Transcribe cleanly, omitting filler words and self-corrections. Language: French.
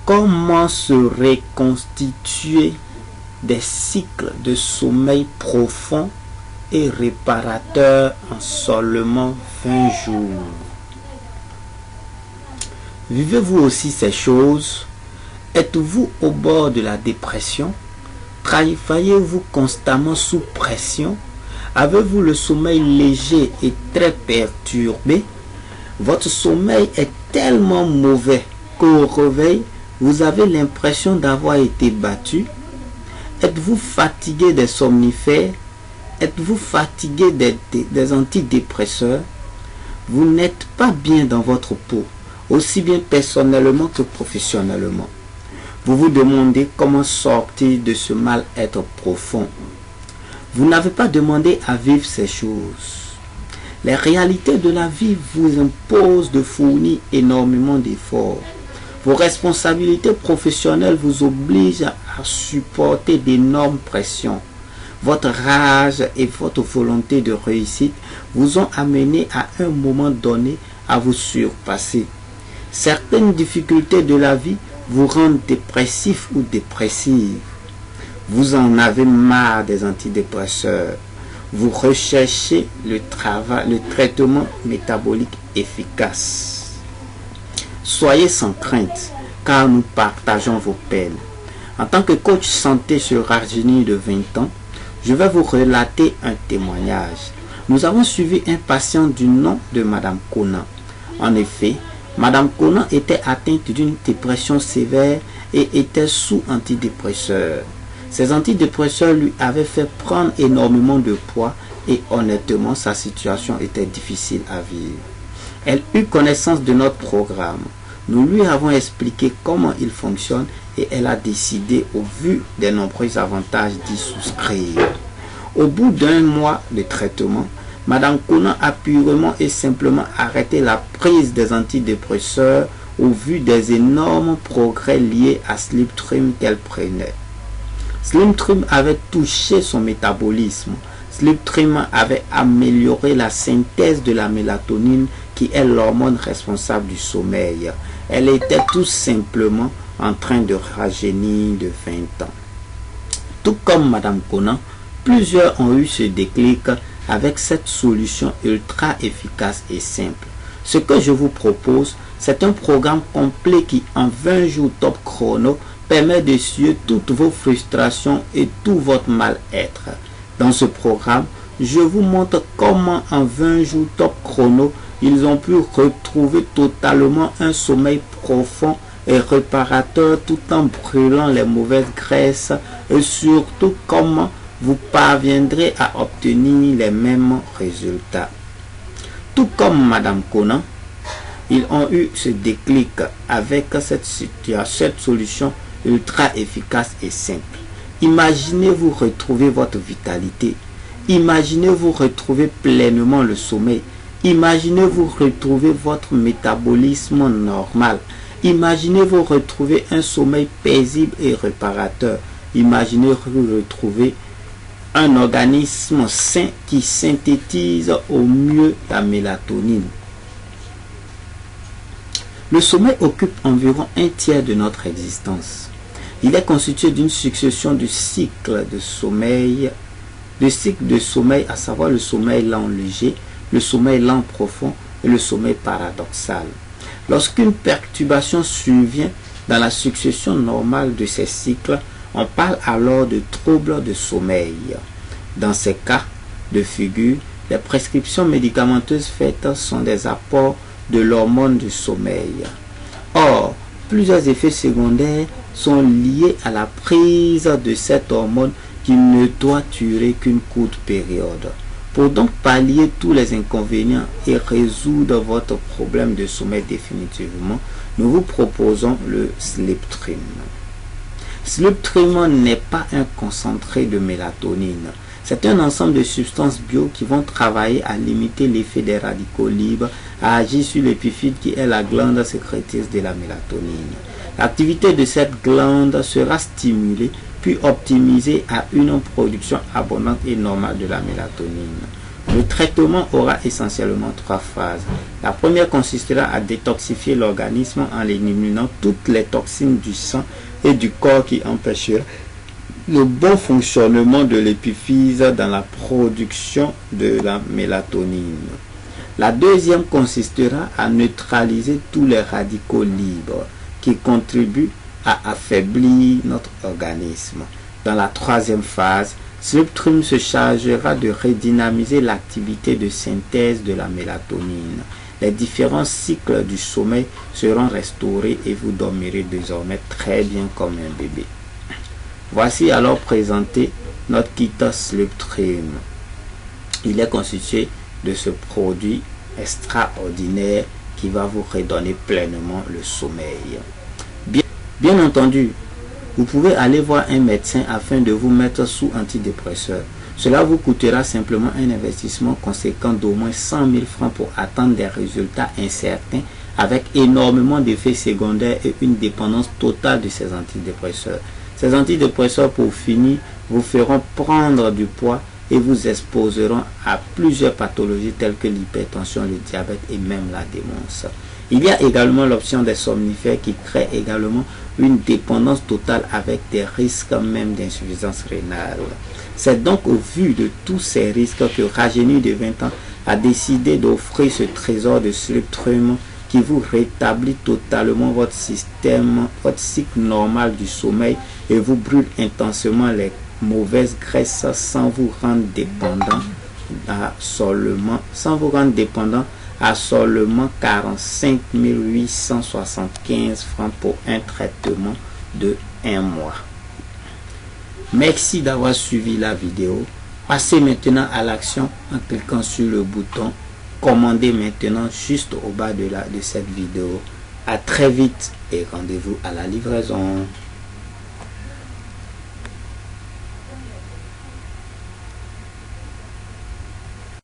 Comment se reconstituer des cycles de sommeil profond et réparateur en seulement 20 jours? Vivez-vous aussi ces choses? Êtes-vous au bord de la dépression? Travaillez-vous constamment sous pression? Avez-vous le sommeil léger et très perturbé? Votre sommeil est tellement mauvais qu'au réveil, vous avez l'impression d'avoir été battu? Êtes-vous fatigué des somnifères? Êtes-vous fatigué des antidépresseurs? Vous n'êtes pas bien dans votre peau, aussi bien personnellement que professionnellement. Vous vous demandez comment sortir de ce mal-être profond. Vous n'avez pas demandé à vivre ces choses. Les réalités de la vie vous imposent de fournir énormément d'efforts. Vos responsabilités professionnelles vous obligent à supporter d'énormes pressions. Votre rage et votre volonté de réussite vous ont amené à un moment donné à vous surpasser. Certaines difficultés de la vie vous rendent dépressif ou dépressive. Vous en avez marre des antidépresseurs. Vous recherchez le traitement métabolique efficace. Soyez sans crainte, car nous partageons vos peines. En tant que coach santé sur Argenie de 20 ans, je vais vous relater un témoignage. Nous avons suivi un patient du nom de Madame Conan. En effet, Madame Conan était atteinte d'une dépression sévère et était sous antidépresseurs. Ces antidépresseurs lui avaient fait prendre énormément de poids et honnêtement, sa situation était difficile à vivre. Elle eut connaissance de notre programme. Nous lui avons expliqué comment il fonctionne et elle a décidé, au vu des nombreux avantages, d'y souscrire. Au bout d'un mois de traitement, Madame Conan a purement et simplement arrêté la prise des antidépresseurs au vu des énormes progrès liés à Slipstream qu'elle prenait. Slipstream avait touché son métabolisme. Slipstream avait amélioré la synthèse de la mélatonine qui est l'hormone responsable du sommeil. Elle était tout simplement en train de rajeunir de 20 ans. Tout comme Madame Conan, plusieurs ont eu ce déclic avec cette solution ultra efficace et simple. Ce que je vous propose, c'est un programme complet qui, en 20 jours top chrono, permet d'essuyer toutes vos frustrations et tout votre mal-être. Dans ce programme, je vous montre comment en 20 jours top chrono, ils ont pu retrouver totalement un sommeil profond et réparateur tout en brûlant les mauvaises graisses et surtout comment vous parviendrez à obtenir les mêmes résultats. Tout comme Madame Conan, ils ont eu ce déclic avec cette solution ultra efficace et simple. Imaginez-vous retrouver votre vitalité. Imaginez-vous retrouver pleinement le sommeil. Imaginez-vous retrouver votre métabolisme normal. Imaginez-vous retrouver un sommeil paisible et réparateur. Imaginez-vous retrouver un organisme sain qui synthétise au mieux la mélatonine. Le sommeil occupe environ un tiers de notre existence. Il est constitué d'une succession de cycles de sommeil, à savoir le sommeil lent léger, le sommeil lent profond et le sommeil paradoxal. Lorsqu'une perturbation survient dans la succession normale de ces cycles, on parle alors de troubles de sommeil. Dans ces cas de figure, les prescriptions médicamenteuses faites sont des apports de l'hormone du sommeil. Or, plusieurs effets secondaires sont liés à la prise de cette hormone qui ne doit durer qu'une courte période. Pour donc pallier tous les inconvénients et résoudre votre problème de sommeil définitivement, nous vous proposons le Slipstream. Slipstream n'est pas un concentré de mélatonine. C'est un ensemble de substances bio qui vont travailler à limiter l'effet des radicaux libres, à agir sur l'épiphyte qui est la glande sécrétrice de la mélatonine. L'activité de cette glande sera stimulée puis optimisée à une production abondante et normale de la mélatonine. Le traitement aura essentiellement 3 phases. La première consistera à détoxifier l'organisme en éliminant toutes les toxines du sang et du corps qui empêcheraient le bon fonctionnement de l'épiphyse dans la production de la mélatonine. La deuxième consistera à neutraliser tous les radicaux libres qui contribuent à affaiblir notre organisme. Dans la troisième phase, Slipstream se chargera de redynamiser l'activité de synthèse de la mélatonine. Les différents cycles du sommeil seront restaurés et vous dormirez désormais très bien comme un bébé. Voici alors présenté notre kit Slipstream. Il est constitué de ce produit extraordinaire qui va vous redonner pleinement le sommeil. Bien entendu, vous pouvez aller voir un médecin afin de vous mettre sous antidépresseur. Cela vous coûtera simplement un investissement conséquent d'au moins 100 000 francs pour attendre des résultats incertains avec énormément d'effets secondaires et une dépendance totale de ces antidépresseurs. Ces antidépresseurs, pour finir, vous feront prendre du poids et vous exposeront à plusieurs pathologies telles que l'hypertension, le diabète et même la démence. Il y a également l'option des somnifères qui crée également une dépendance totale avec des risques même d'insuffisance rénale. C'est donc au vu de tous ces risques que Rajeuni de 20 ans a décidé d'offrir ce trésor de Slipstream qui vous rétablit totalement votre système, votre cycle normal du sommeil et vous brûle intensément les mauvaises graisses sans vous rendre dépendant à seulement 45 875 francs pour un traitement de 1 mois. Merci d'avoir suivi la vidéo. Passez maintenant à l'action en cliquant sur le bouton commander maintenant juste au bas de cette vidéo. À très vite et rendez-vous à la livraison.